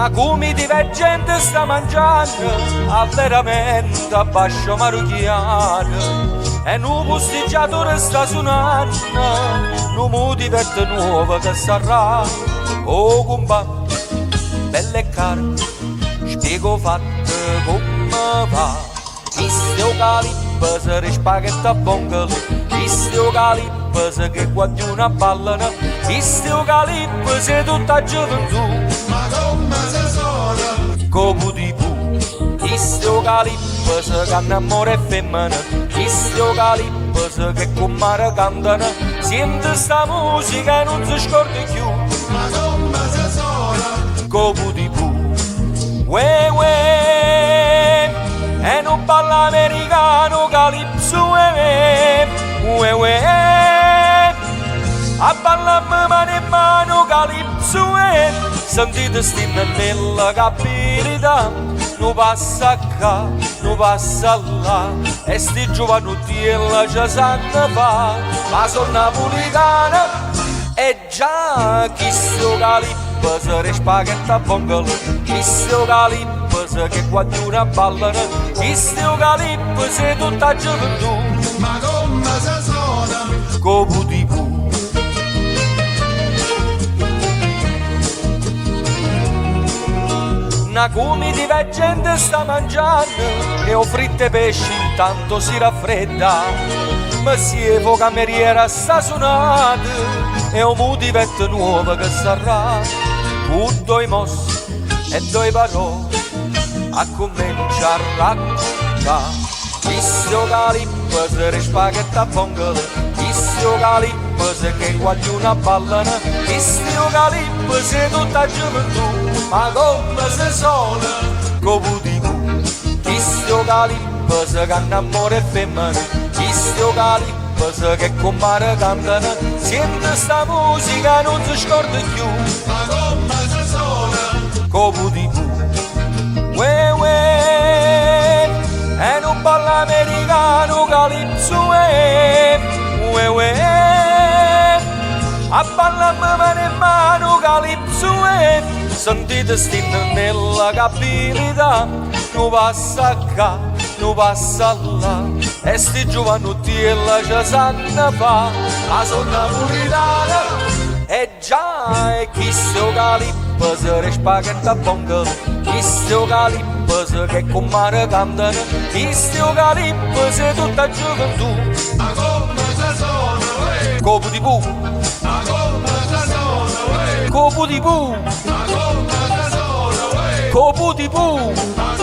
Una come divergente sta mangiando, a veramente a bascio marucchiato. E un posteggiatore sta suonando, non mi diverte nuovo che sarà. Oh compa, bella e cara, spiego fatto come va. Visto calippo se rispaghetta a bongolo, visto calippo se che guadagna ballano, visto calippo se tutta gioventù. Ma come se sono? Copo di pu, visto calippo se canna amore e femmina, visto calippo se che con mare cantano, sente sta musica e non si scorda più. Ma come se sono? Copo di pu, uè uè, e non parla americano calipso uè uè, a ballare mano in mano calipso uè, sentite stinna nella capirita, non passa qua, non passa là, e sti giovanotti e la ci sanno fa, ma sono napoletana, e già chi sto calippo se rispaghetta a bongolo, chi sto calippo se che guadagna ballano, chi sto calippo se tutta gioventù. Ma come se sono? Copo di pu. Una come divergente sta mangiando e ho fritte pesci intanto si raffredda, ma si evo cameriera sta suonando e ho mu divette nuova che sarà, con due mossi e due parole a cominciare a raccontare. Visto calippo se rispaghetta a bongolo, visto calippo se che guadagna ballano, visto calippo se tutta gioventù. Ma come se sono? Copo di pu, visto calippo se canna amore e femmina, visto calippo se che con mare cantano, sente sta musica e non si scorda più. Ma come se sono? Copo di pu, uè uè, e non parla americano calipso uè uè, a ballare mano in mano calipso uè, sentite stinna nella capirita, non passa qua, non passa là, e sti giovanotti e la ci sanno fa, ma sono napoletana, e già e chi sto calippo se rispaghetta a bongolo, chi sto calippo se che con mare cantano, chi sto calippo se tutta gioventù. Ma come se sono? Copo di pu, Ma come se sono? copo di pu, Ma come se sono? copo di pu. Ma